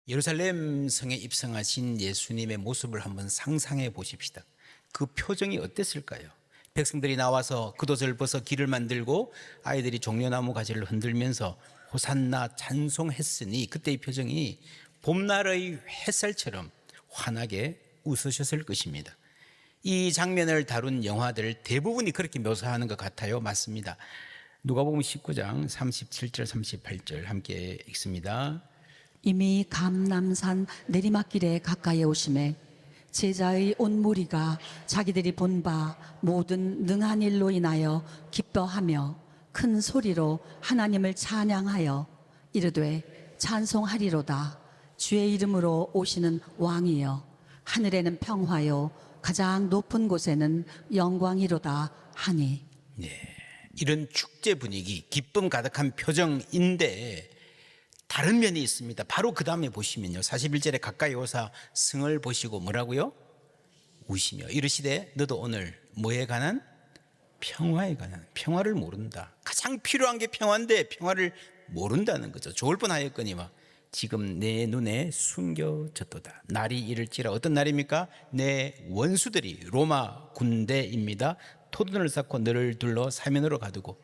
예루살렘 성에 입성하신 예수님의 모습을 한번 상상해 보십시다. 그 표정이 어땠을까요? 백성들이 나와서 겉옷을 벗어 길을 만들고 아이들이 종려나무 가지를 흔들면서 호산나 찬송했으니 그때의 표정이 봄날의 햇살처럼 환하게 웃으셨을 것입니다. 이 장면을 다룬 영화들 대부분이 그렇게 묘사하는 것 같아요. 맞습니다. 누가복음 19장 37절 38절 함께 읽습니다. 이미 감람산 내리막길에 가까이 오심에 제자의 온 무리가 자기들이 본 바 모든 능한 일로 인하여 기뻐하며 큰 소리로 하나님을 찬양하여 이르되 찬송하리로다. 주의 이름으로 오시는 왕이여, 하늘에는 평화요 가장 높은 곳에는 영광이로다 하니. 이런 축제 분위기, 기쁨 가득한 표정인데 다른 면이 있습니다. 바로 그 다음에 보시면요, 41절에 가까이 오사 성을 보시고 뭐라고요? 우시며 이르시되 너도 오늘 뭐에 관한? 평화에 관한. 평화를 모른다. 가장 필요한 게 평화인데 평화를 모른다는 거죠. 좋을 뻔하였거니와 지금 내 눈에 숨겨졌도다. 날이 이를지라. 어떤 날입니까? 내 원수들이 로마 군대입니다. 토둔을 쌓고 너를 둘러 사면으로 가두고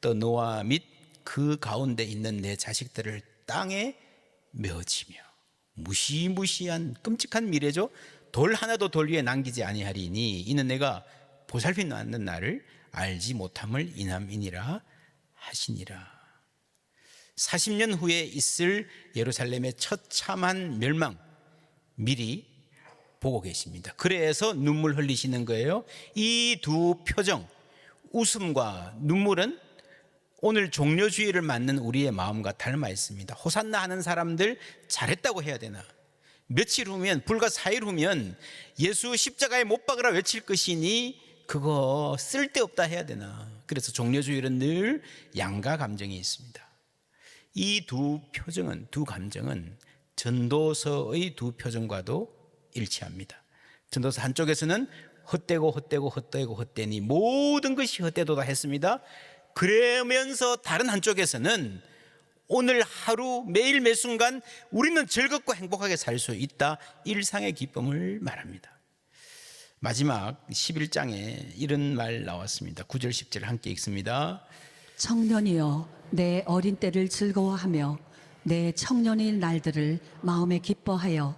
또 너와 및 그 가운데 있는 내 자식들을 땅에 메어치며. 무시무시한 끔찍한 미래죠. 돌 하나도 돌 위에 남기지 아니하리니 이는 내가 보살핀 않는 나를 알지 못함을 인함이니라 하시니라. 40년 후에 있을 예루살렘의 처참한 멸망 미리 보고 계십니다. 그래서 눈물 흘리시는 거예요. 이 두 표정, 웃음과 눈물은 오늘 종려주의를 맞는 우리의 마음과 닮아 있습니다. 호산나 하는 사람들 잘했다고 해야 되나? 며칠 후면, 불과 4일 후면 예수 십자가에 못 박으라 외칠 것이니 그거 쓸데없다 해야 되나? 그래서 종려주의는 늘 양가 감정이 있습니다. 이 두 표정은, 두 감정은 전도서의 두 표정과도 일치합니다. 전도서 한쪽에서는 헛되고 헛되고 헛되고 헛되니 모든 것이 헛되도다 했습니다. 그러면서 다른 한쪽에서는 오늘 하루 매일 매순간 우리는 즐겁고 행복하게 살 수 있다, 일상의 기쁨을 말합니다. 마지막 11장에 이런 말 나왔습니다. 9절 10절 함께 읽습니다. 청년이여, 내 어린 때를 즐거워하며 내 청년의 날들을 마음에 기뻐하여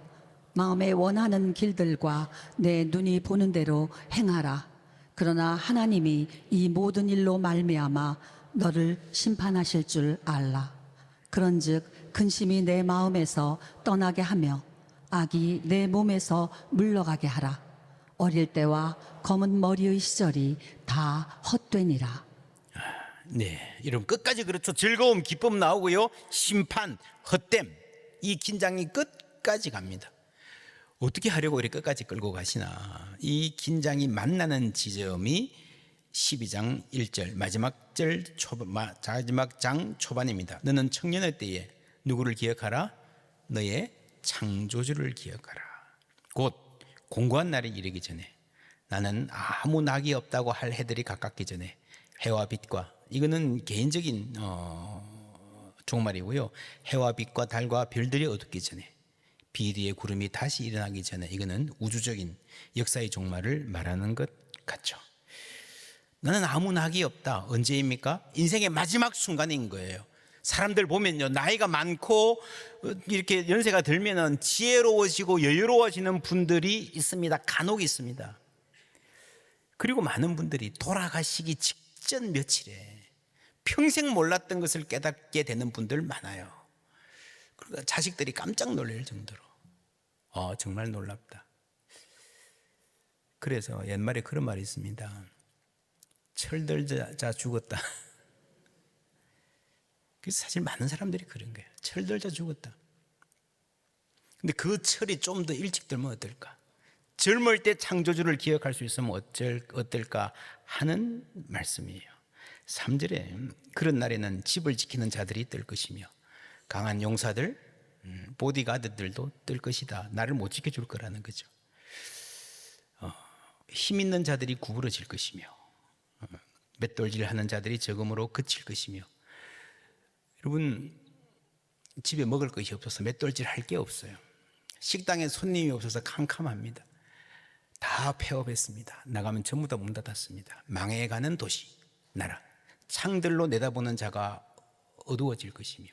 마음에 원하는 길들과 내 눈이 보는 대로 행하라. 그러나 하나님이 이 모든 일로 말미암아 너를 심판하실 줄 알라. 그런즉 근심이 내 마음에서 떠나게 하며 악이 내 몸에서 물러가게 하라. 어릴 때와 검은 머리의 시절이 다 헛되니라. 네, 여러분 끝까지 그렇죠. 즐거움, 기쁨 나오고요. 심판, 헛됨, 이 긴장이 끝까지 갑니다. 어떻게 하려고 이렇게 끝까지 끌고 가시나? 이 긴장이 만나는 지점이 12장 1절 마지막 장 초반입니다. 너는 청년의 때에 누구를 기억하라? 너의 창조주를 기억하라. 곧 공고한 날이 이르기 전에, 나는 아무 낙이 없다고 할 해들이 가깝기 전에 해와 빛과, 이거는 개인적인 종말이고요. 해와 빛과 달과 별들이 어둡기 전에, 비리의 구름이 다시 일어나기 전에, 이거는 우주적인 역사의 종말을 말하는 것 같죠. 나는 아무 낙이 없다. 언제입니까? 인생의 마지막 순간인 거예요. 사람들 보면요, 나이가 많고 이렇게 연세가 들면은 지혜로워지고 여유로워지는 분들이 있습니다. 간혹 있습니다. 그리고 많은 분들이 돌아가시기 직전 며칠에 평생 몰랐던 것을 깨닫게 되는 분들 많아요. 그러니까 자식들이 깜짝 놀랄 정도로 정말 놀랍다. 그래서 옛말에 그런 말이 있습니다. 철들자 죽었다. 그래서 사실 많은 사람들이 그런 거예요. 철들자 죽었다. 근데 그 철이 좀 더 일찍 들면 어떨까? 젊을 때 창조주를 기억할 수 있으면 어떨까 하는 말씀이에요. 3절에 그런 날에는 집을 지키는 자들이 뜰 것이며 강한 용사들, 보디가드들도 뜰 것이다. 나를 못 지켜줄 거라는 거죠. 힘 있는 자들이 구부러질 것이며 맷돌질하는 자들이 적음으로 그칠 것이며. 여러분, 집에 먹을 것이 없어서 맷돌질 할 게 없어요. 식당에 손님이 없어서 캄캄합니다. 다 폐업했습니다. 나가면 전부 다 문 닫았습니다. 망해가는 도시, 나라. 창들로 내다보는 자가 어두워질 것이며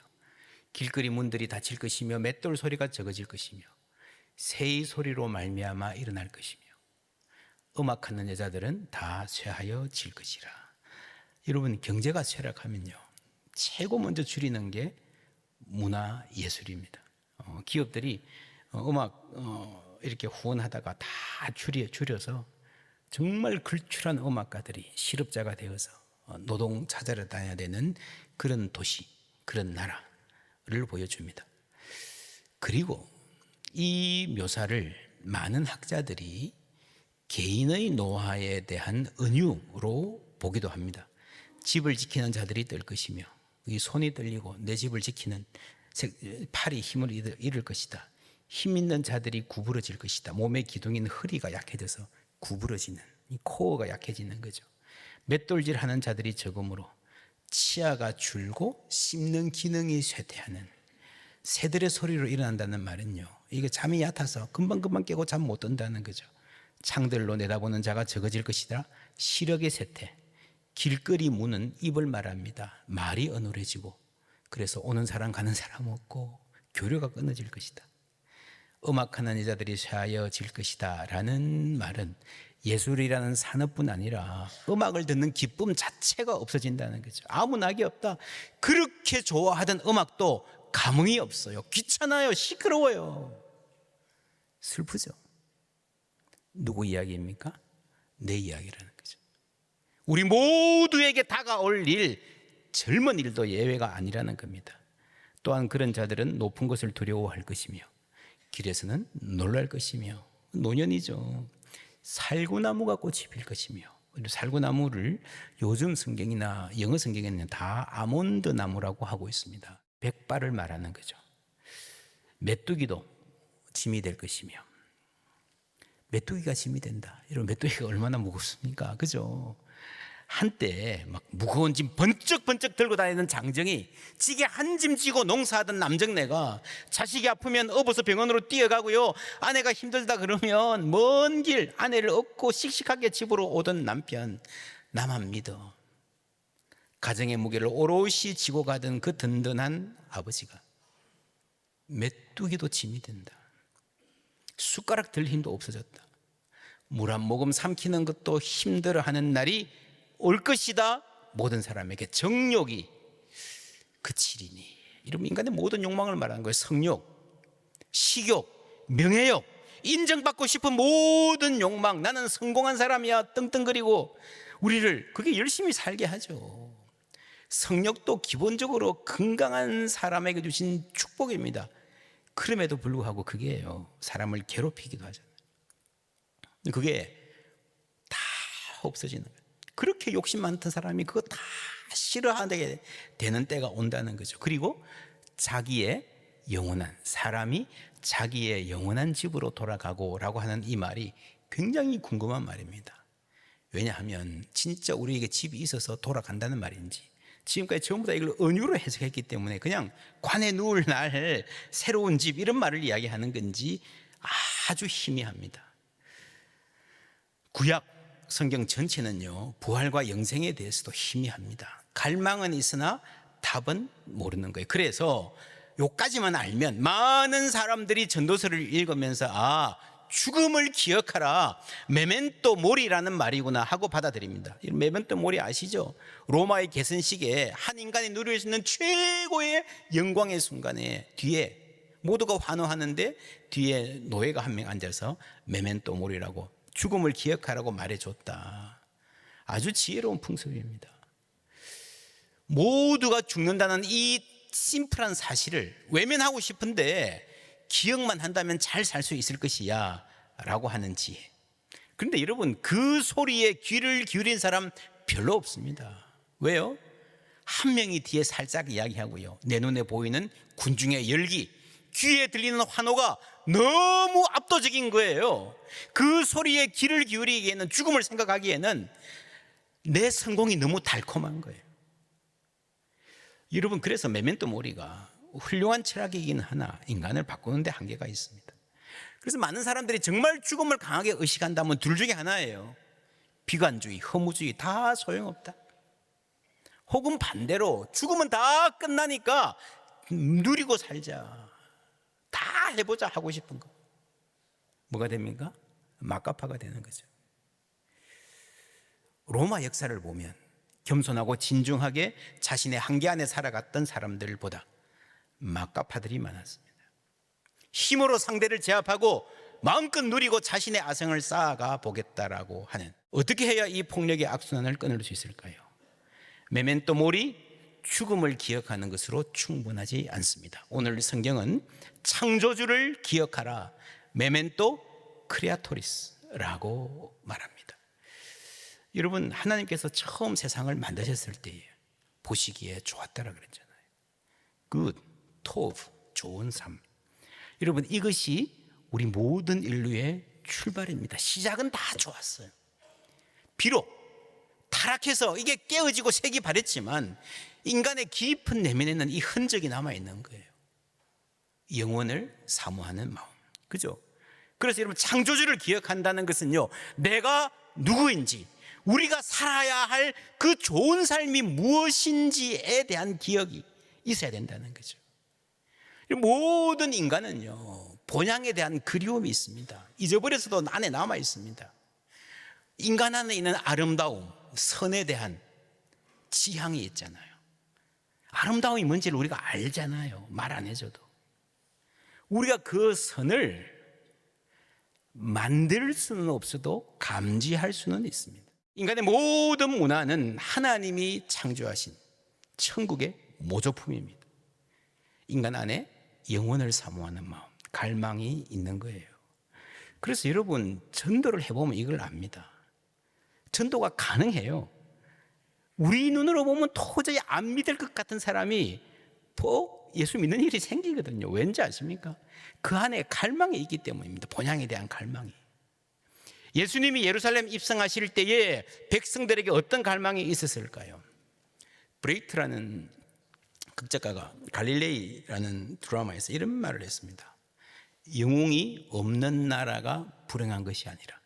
길거리 문들이 닫힐 것이며 맷돌 소리가 적어질 것이며 새의 소리로 말미암아 일어날 것이며 음악하는 여자들은 다 쇠하여 질 것이라. 여러분, 경제가 쇠락하면요, 최고 먼저 줄이는 게 문화 예술입니다. 기업들이 음악 이렇게 후원하다가 다 줄여서 정말 걸출한 음악가들이 실업자가 되어서 노동 찾아러 다녀야 되는 그런 도시, 그런 나라를 보여줍니다. 그리고 이 묘사를 많은 학자들이 개인의 노화에 대한 은유로 보기도 합니다. 집을 지키는 자들이 뜰 것이며 이 손이 떨리고 내 집을 지키는 팔이 힘을 잃을 것이다. 힘 있는 자들이 구부러질 것이다. 몸의 기둥인 허리가 약해져서 구부러지는, 이 코어가 약해지는 거죠. 맷돌질 하는 자들이 적음으로 치아가 줄고 씹는 기능이 쇠퇴하는, 새들의 소리로 일어난다는 말은요, 이게 잠이 얕아서 금방금방 깨고 잠 못 든다는 거죠. 창들로 내다보는 자가 적어질 것이다. 시력의 쇠퇴. 길거리 문은 입을 말합니다. 말이 어눌해지고, 그래서 오는 사람 가는 사람 없고 교류가 끊어질 것이다. 음악하는 여자들이 쇠하여질 것이다 라는 말은 예술이라는 산업뿐 아니라 음악을 듣는 기쁨 자체가 없어진다는 거죠. 아무 낙이 없다. 그렇게 좋아하던 음악도 감흥이 없어요. 귀찮아요. 시끄러워요. 슬프죠. 누구 이야기입니까? 내 이야기라는 거죠. 우리 모두에게 다가올 일, 젊은 일도 예외가 아니라는 겁니다. 또한 그런 자들은 높은 것을 두려워할 것이며 길에서는 놀랄 것이며, 노년이죠. 살구나무가 꽃이 필 것이며, 살구나무를 요즘 성경이나 영어 성경에는 다 아몬드 나무라고 하고 있습니다. 백발을 말하는 거죠. 메뚜기도 짐이 될 것이며, 메뚜기가 짐이 된다. 여러분, 메뚜기가 얼마나 무겁습니까? 그죠? 한때 막 무거운 짐 번쩍번쩍 들고 다니는 장정이 지게 한 짐 지고 농사하던 남정네가 자식이 아프면 업어서 병원으로 뛰어가고요, 아내가 힘들다 그러면 먼 길 아내를 업고 씩씩하게 집으로 오던 남편, 나만 믿어. 가정의 무게를 오롯이 지고 가던 그 든든한 아버지가 메뚜기도 짐이 된다. 숟가락 들 힘도 없어졌다. 물 한 모금 삼키는 것도 힘들어하는 날이 올 것이다. 모든 사람에게 정욕이 그치리니. 이러면 인간의 모든 욕망을 말하는 거예요. 성욕, 식욕, 명예욕, 인정받고 싶은 모든 욕망. 나는 성공한 사람이야 떵떵거리고 우리를 그게 열심히 살게 하죠. 성욕도 기본적으로 건강한 사람에게 주신 축복입니다. 그럼에도 불구하고 그게요, 사람을 괴롭히기도 하잖아요. 그게 다 없어지는 거예요. 그렇게 욕심 많던 사람이 그거 다 싫어하게 되는 때가 온다는 거죠. 그리고 자기의 영원한, 사람이 자기의 영원한 집으로 돌아가고 라고 하는 이 말이 굉장히 궁금한 말입니다. 왜냐하면 진짜 우리에게 집이 있어서 돌아간다는 말인지, 지금까지 전부 다 이걸 은유로 해석했기 때문에 그냥 관에 누울 날 새로운 집 이런 말을 이야기하는 건지 아주 희미합니다. 구약 성경 전체는요, 부활과 영생에 대해서도 희미합니다. 갈망은 있으나 답은 모르는 거예요. 그래서 요까지만 알면 많은 사람들이 전도서를 읽으면서 죽음을 기억하라, 메멘토 모리라는 말이구나 하고 받아들입니다. 메멘토 모리 아시죠? 로마의 개선식에 한 인간이 누릴 수 있는 최고의 영광의 순간에 뒤에 모두가 환호하는데 뒤에 노예가 한 명 앉아서 메멘토 모리라고, 죽음을 기억하라고 말해줬다. 아주 지혜로운 풍습입니다. 모두가 죽는다는 이 심플한 사실을 외면하고 싶은데 기억만 한다면 잘 살 수 있을 것이야 라고 하는 지혜. 그런데 여러분, 그 소리에 귀를 기울인 사람 별로 없습니다. 왜요? 한 명이 뒤에 살짝 이야기하고요, 내 눈에 보이는 군중의 열기, 귀에 들리는 환호가 너무 압도적인 거예요. 그 소리에 귀를 기울이기에는, 죽음을 생각하기에는 내 성공이 너무 달콤한 거예요. 여러분, 그래서 메멘토 모리가 훌륭한 철학이긴 하나 인간을 바꾸는 데 한계가 있습니다. 그래서 많은 사람들이 정말 죽음을 강하게 의식한다면 둘 중에 하나예요. 비관주의, 허무주의, 다 소용없다. 혹은 반대로 죽음은 다 끝나니까 누리고 살자, 다 해보자 하고 싶은 거. 뭐가 됩니까? 막가파가 되는 거죠. 로마 역사를 보면 겸손하고 진중하게 자신의 한계 안에 살아갔던 사람들보다 막가파들이 많았습니다. 힘으로 상대를 제압하고 마음껏 누리고 자신의 아성을 쌓아가 보겠다라고 하는, 어떻게 해야 이 폭력의 악순환을 끊을 수 있을까요? 메멘토 모리, 죽음을 기억하는 것으로 충분하지 않습니다. 오늘 성경은 창조주를 기억하라, 메멘토 크리아토리스라고 말합니다. 여러분, 하나님께서 처음 세상을 만드셨을 때에 보시기에 좋았다라 그랬잖아요. 굿, 토브, 좋은 삶. 여러분, 이것이 우리 모든 인류의 출발입니다. 시작은 다 좋았어요. 비록 타락해서 이게 깨어지고 색이 바랬지만 인간의 깊은 내면에는 이 흔적이 남아있는 거예요. 영원을 사모하는 마음, 그죠? 그래서 여러분, 창조주를 기억한다는 것은요, 내가 누구인지, 우리가 살아야 할 그 좋은 삶이 무엇인지에 대한 기억이 있어야 된다는 거죠. 모든 인간은요, 본향에 대한 그리움이 있습니다. 잊어버려서도 안에 남아 있습니다. 인간 안에 있는 아름다움, 선에 대한 지향이 있잖아요. 아름다움이 뭔지를 우리가 알잖아요. 말 안 해줘도. 우리가 그 선을 만들 수는 없어도 감지할 수는 있습니다. 인간의 모든 문화는 하나님이 창조하신 천국의 모조품입니다. 인간 안에 영혼을 사모하는 마음, 갈망이 있는 거예요. 그래서 여러분, 전도를 해보면 이걸 압니다. 전도가 가능해요. 우리 눈으로 보면 도저히 안 믿을 것 같은 사람이 예수 믿는 일이 생기거든요. 왠지 아십니까? 그 안에 갈망이 있기 때문입니다. 본향에 대한 갈망이. 예수님이 예루살렘 입성하실 때에 백성들에게 어떤 갈망이 있었을까요? 브레이트라는 극작가가 갈릴레이라는 드라마에서 이런 말을 했습니다. 영웅이 없는 나라가 불행한 것이 아니라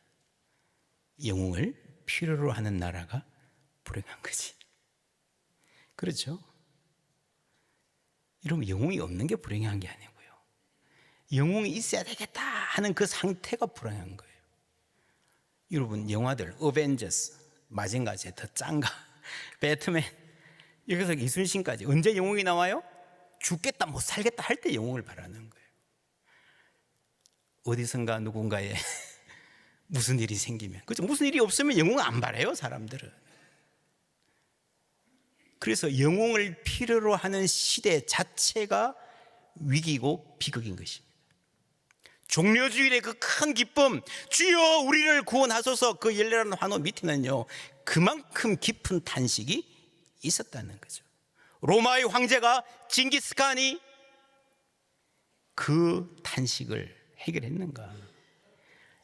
영웅을 필요로 하는 나라가 불행한 거지. 그렇죠? 여러분, 영웅이 없는 게 불행한 게 아니고요, 영웅이 있어야 되겠다 하는 그 상태가 불행한 거예요. 여러분, 영화들 어벤져스, 마징가 제트, 짱가, 배트맨, 여기서 이순신까지 언제 영웅이 나와요? 죽겠다, 못 살겠다 할 때 영웅을 바라는 거예요. 어디선가 누군가에 무슨 일이 생기면, 그렇죠? 무슨 일이 없으면 영웅을 안 바라요, 사람들은. 그래서 영웅을 필요로 하는 시대 자체가 위기고 비극인 것입니다. 종려주일의 그 큰 기쁨, 주여 우리를 구원하소서, 그 열렬한 환호 밑에는요, 그만큼 깊은 탄식이 있었다는 거죠. 로마의 황제가 징기스칸이 그 탄식을 해결했는가?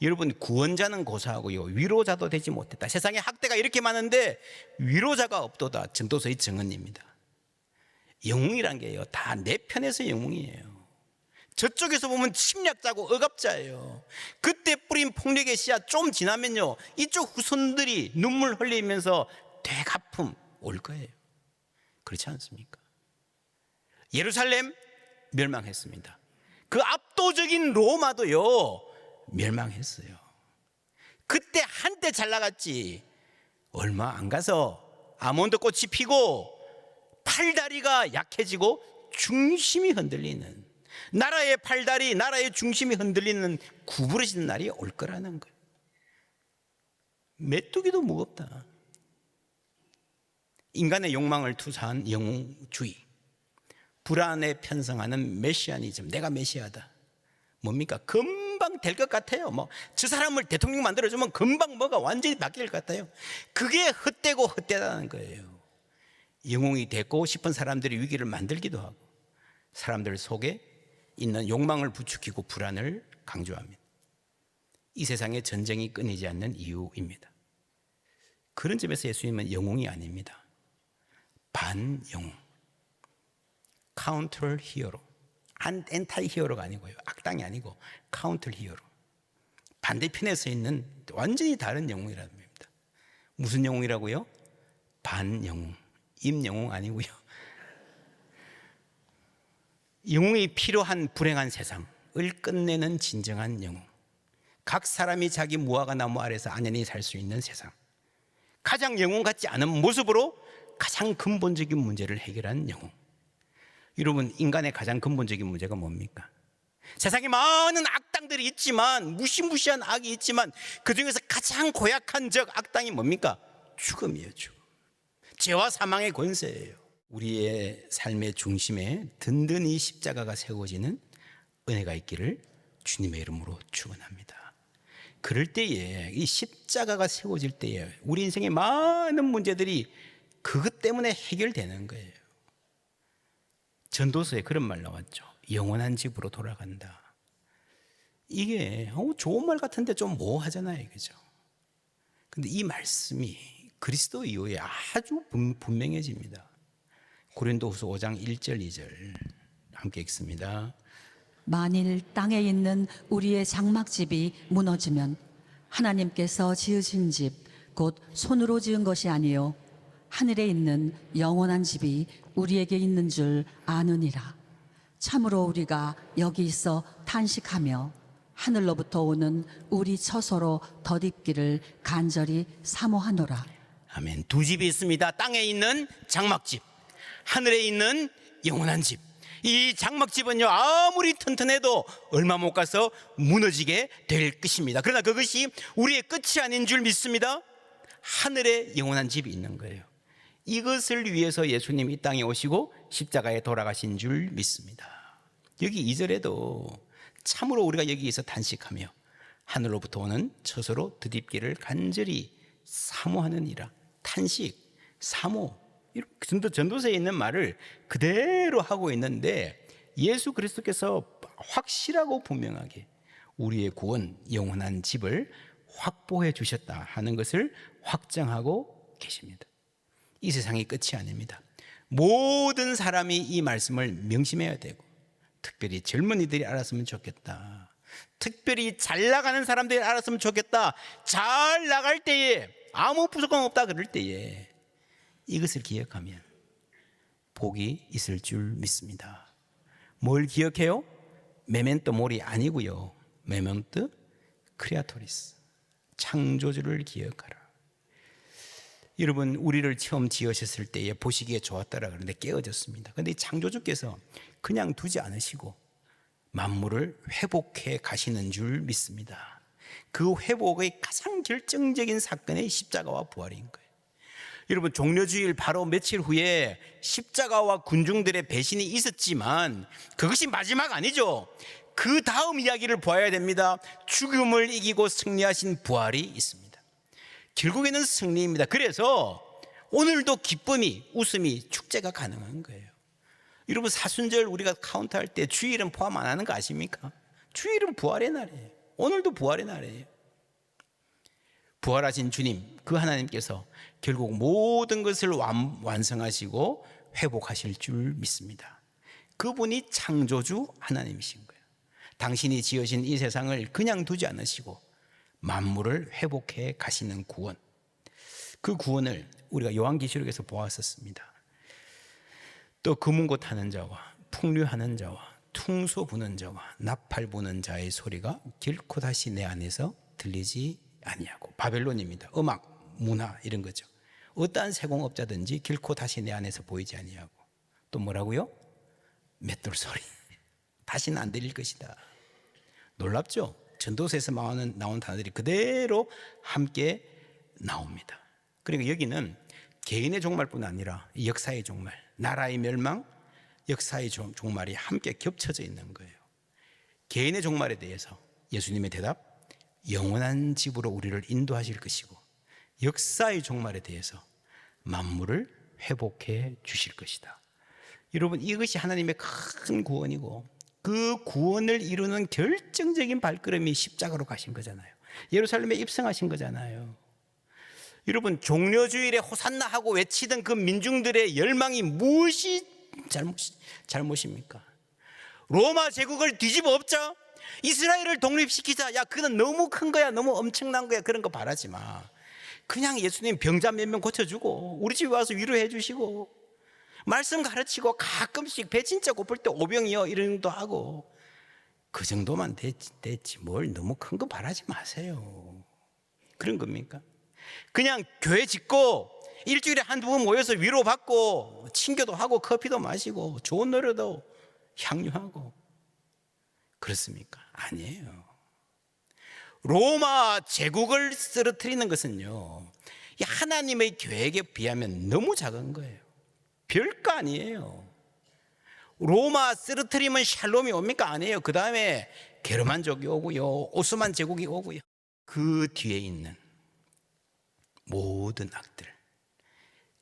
여러분, 구원자는 고사하고요, 위로자도 되지 못했다. 세상에 학대가 이렇게 많은데 위로자가 없도다. 전도서의 증언입니다. 영웅이란 게요, 다 내 편에서 영웅이에요. 저쪽에서 보면 침략자고 억압자예요. 그때 뿌린 폭력의 씨앗 좀 지나면요, 이쪽 후손들이 눈물 흘리면서 되갚음 올 거예요. 그렇지 않습니까? 예루살렘 멸망했습니다. 그 압도적인 로마도요, 멸망했어요. 그때 한때 잘 나갔지, 얼마 안 가서 아몬드 꽃이 피고 팔다리가 약해지고 중심이 흔들리는, 나라의 팔다리, 나라의 중심이 흔들리는 구부러지는 날이 올 거라는 거예요. 메뚜기도 무겁다. 인간의 욕망을 투사한 영웅주의, 불안에 편성하는 메시아니즘, 내가 메시아다. 뭡니까? 금방 될 것 같아요. 저 사람을 대통령 만들어주면 금방 뭐가 완전히 바뀔 것 같아요. 그게 헛되고 헛되다는 거예요. 영웅이 되고 싶은 사람들이 위기를 만들기도 하고, 사람들 속에 있는 욕망을 부추기고 불안을 강조합니다. 이 세상에 전쟁이 끊이지 않는 이유입니다. 그런 점에서 예수님은 영웅이 아닙니다. 반영웅. 카운터 히어로. 엔타이 히어로가 아니고요. 악당이 아니고 카운터 히어로. 반대편에 서 있는 완전히 다른 영웅이라는 겁니다. 무슨 영웅이라고요? 반영웅. 임영웅 아니고요. 영웅이 필요한 불행한 세상을 끝내는 진정한 영웅. 각 사람이 자기 무화과 나무 아래서 안연히 살 수 있는 세상. 가장 영웅 같지 않은 모습으로 가장 근본적인 문제를 해결한 영웅. 여러분, 인간의 가장 근본적인 문제가 뭡니까? 세상에 많은 악당들이 있지만, 무시무시한 악이 있지만, 그 중에서 가장 고약한 적 악당이 뭡니까? 죽음이에요. 죽음. 죄와 사망의 권세예요. 우리의 삶의 중심에 든든히 십자가가 세워지는 은혜가 있기를 주님의 이름으로 축원합니다. 그럴 때에, 이 십자가가 세워질 때에 우리 인생의 많은 문제들이 그것 때문에 해결되는 거예요. 전도서에 그런 말 나왔죠. 영원한 집으로 돌아간다. 이게 좋은 말 같은데 좀 모호하잖아요, 그죠? 근데 이 말씀이 그리스도 이후에 아주 분명해집니다. 고린도후서 5장 1절 2절 함께 읽습니다. 만일 땅에 있는 우리의 장막집이 무너지면 하나님께서 지으신 집 곧 손으로 지은 것이 아니요 하늘에 있는 영원한 집이 우리에게 있는 줄 아느니라. 참으로 우리가 여기 있어 탄식하며 하늘로부터 오는 우리 처소로 덧입기를 간절히 사모하노라. 아멘. 두 집이 있습니다. 땅에 있는 장막집, 하늘에 있는 영원한 집. 이 장막집은요, 아무리 튼튼해도 얼마 못 가서 무너지게 될 것입니다. 그러나 그것이 우리의 끝이 아닌 줄 믿습니다. 하늘에 영원한 집이 있는 거예요. 이것을 위해서 예수님이 이 땅에 오시고 십자가에 돌아가신 줄 믿습니다. 여기 2절에도 참으로 우리가 여기에서 단식하며 하늘로부터 오는 처소로 덧입기를 간절히 사모하느니라. 탄식, 사모, 전도서에 있는 말을 그대로 하고 있는데 예수 그리스도께서 확실하고 분명하게 우리의 구원, 영원한 집을 확보해 주셨다 하는 것을 확정하고 계십니다. 이 세상이 끝이 아닙니다. 모든 사람이 이 말씀을 명심해야 되고, 특별히 젊은이들이 알았으면 좋겠다. 특별히 잘 나가는 사람들이 알았으면 좋겠다. 잘 나갈 때에, 아무 부족함 없다 그럴 때에 이것을 기억하면 복이 있을 줄 믿습니다. 뭘 기억해요? 메멘토 모리 아니고요. 메멘토 크리아토리스. 창조주를 기억하라. 여러분, 우리를 처음 지으셨을 때에 보시기에 좋았다라 그러는데 깨어졌습니다. 그런데 이 창조주께서 그냥 두지 않으시고 만물을 회복해 가시는 줄 믿습니다. 그 회복의 가장 결정적인 사건이 십자가와 부활인 거예요. 여러분, 종려주일 바로 며칠 후에 십자가와 군중들의 배신이 있었지만 그것이 마지막 아니죠. 그 다음 이야기를 보아야 됩니다. 죽음을 이기고 승리하신 부활이 있습니다. 결국에는 승리입니다. 그래서 오늘도 기쁨이, 웃음이, 축제가 가능한 거예요. 여러분, 사순절 우리가 카운트할 때 주일은 포함 안 하는 거 아십니까? 주일은 부활의 날이에요. 오늘도 부활의 날이에요. 부활하신 주님, 그 하나님께서 결국 모든 것을 완성하시고 회복하실 줄 믿습니다. 그분이 창조주 하나님이신 거예요. 당신이 지으신 이 세상을 그냥 두지 않으시고 만물을 회복해 가시는 구원, 그 구원을 우리가 요한계시록에서 보았었습니다. 또 금은고 타는 자와 풍류하는 자와 퉁소 부는 자와 나팔 부는 자의 소리가 결코 다시 내 안에서 들리지 아니하고. 바벨론입니다. 음악, 문화 이런 거죠. 어떠한 세공업자든지 결코 다시 내 안에서 보이지 아니하고. 또 뭐라고요? 맷돌 소리. 다시는 안 들릴 것이다. 놀랍죠? 전도서에서 나온 단어들이 그대로 함께 나옵니다. 그러니까 여기는 개인의 종말뿐 아니라 역사의 종말, 나라의 멸망, 역사의 종말이 함께 겹쳐져 있는 거예요. 개인의 종말에 대해서 예수님의 대답, 영원한 집으로 우리를 인도하실 것이고, 역사의 종말에 대해서 만물을 회복해 주실 것이다. 여러분, 이것이 하나님의 큰 구원이고 그 구원을 이루는 결정적인 발걸음이 십자가로 가신 거잖아요. 예루살렘에 입성하신 거잖아요. 여러분, 종려주일에 호산나 하고 외치던 그 민중들의 열망이 무엇이 잘못입니까? 로마 제국을 뒤집어 엎자, 이스라엘을 독립시키자. 야, 그건 너무 큰 거야, 너무 엄청난 거야. 그런 거 바라지 마. 그냥 예수님 병자 몇 명 고쳐주고 우리 집에 와서 위로해 주시고 말씀 가르치고 가끔씩 배 진짜 고플 때 오병이어 이런 정도 하고 그 정도만 됐지 뭘 너무 큰 거 바라지 마세요. 그런 겁니까? 그냥 교회 짓고 일주일에 한두 번 모여서 위로받고 친교도 하고 커피도 마시고 좋은 노래도 향유하고 그렇습니까? 아니에요. 로마 제국을 쓰러뜨리는 것은요, 하나님의 계획에 비하면 너무 작은 거예요. 별거 아니에요. 로마 쓰러뜨리면 샬롬이 옵니까? 아니에요. 그 다음에 게르만족이 오고요, 오스만 제국이 오고요. 그 뒤에 있는 모든 악들,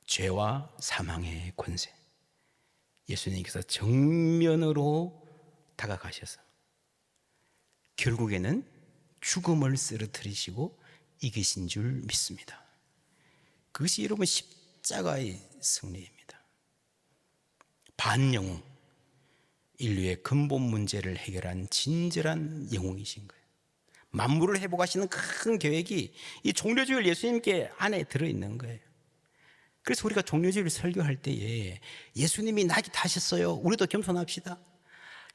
죄와 사망의 권세, 예수님께서 정면으로 다가가셔서 결국에는 죽음을 쓰러뜨리시고 이기신 줄 믿습니다. 그것이 여러분 십자가의 승리입니다. 반영웅, 인류의 근본 문제를 해결한 진절한 영웅이신 거예요. 만물을 회복하시는 큰 계획이 이 종려주일 예수님께 안에 들어있는 거예요. 그래서 우리가 종려주일 설교할 때에 예수님이 나기 타셨어요, 우리도 겸손합시다,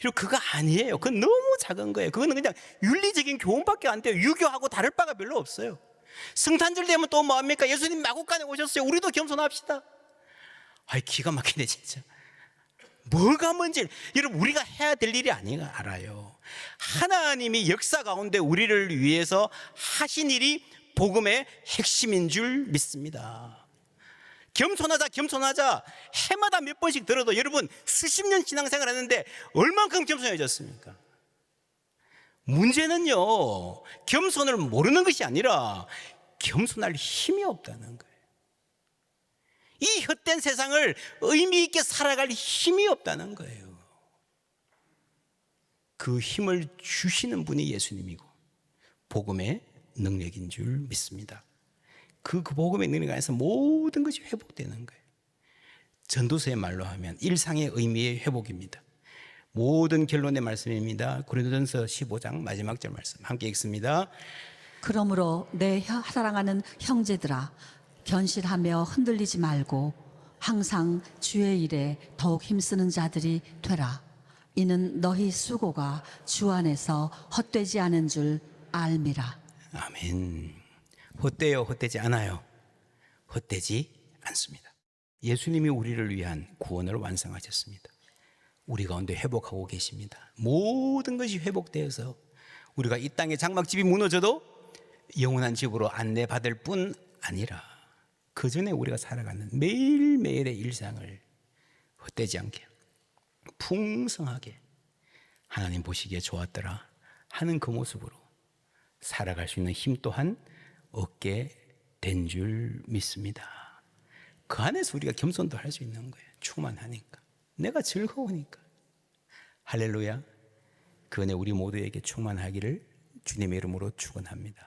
그리고 그거 아니에요. 그건 너무 작은 거예요. 그거는 그냥 윤리적인 교훈밖에 안 돼요. 유교하고 다를 바가 별로 없어요. 성탄절 되면 또 뭐합니까? 예수님 마국간에 오셨어요, 우리도 겸손합시다. 아이, 기가 막히네 진짜. 뭐가 뭔지 여러분, 우리가 해야 될 일이 아니가 알아요. 하나님이 역사 가운데 우리를 위해서 하신 일이 복음의 핵심인 줄 믿습니다. 겸손하자 겸손하자 해마다 몇 번씩 들어도 여러분 수십 년 신앙생활 했는데 얼만큼 겸손해졌습니까? 문제는요, 겸손을 모르는 것이 아니라 겸손할 힘이 없다는 거예요. 이 헛된 세상을 의미 있게 살아갈 힘이 없다는 거예요. 그 힘을 주시는 분이 예수님이고 복음의 능력인 줄 믿습니다. 그 복음의 능력 안에서 모든 것이 회복되는 거예요. 전도서의 말로 하면 일상의 의미의 회복입니다. 모든 결론의 말씀입니다. 고린도전서 15장 마지막 절 말씀 함께 읽습니다. 그러므로 내 사랑하는 형제들아, 견실하며 흔들리지 말고 항상 주의 일에 더욱 힘쓰는 자들이 되라. 이는 너희 수고가 주 안에서 헛되지 않은 줄 알미라. 아멘. 헛되요? 헛되지 않아요? 헛되지 않습니다. 예수님이 우리를 위한 구원을 완성하셨습니다. 우리 가운데 회복하고 계십니다. 모든 것이 회복되어서 우리가 이 땅의 장막집이 무너져도 영원한 집으로 안내받을 뿐 아니라 그 전에 우리가 살아가는 매일매일의 일상을 헛되지 않게 풍성하게 하나님 보시기에 좋았더라 하는 그 모습으로 살아갈 수 있는 힘 또한 얻게 된 줄 믿습니다. 그 안에서 우리가 겸손도 할 수 있는 거예요. 충만하니까, 내가 즐거우니까. 할렐루야. 그 은혜 우리 모두에게 충만하기를 주님의 이름으로 축원합니다.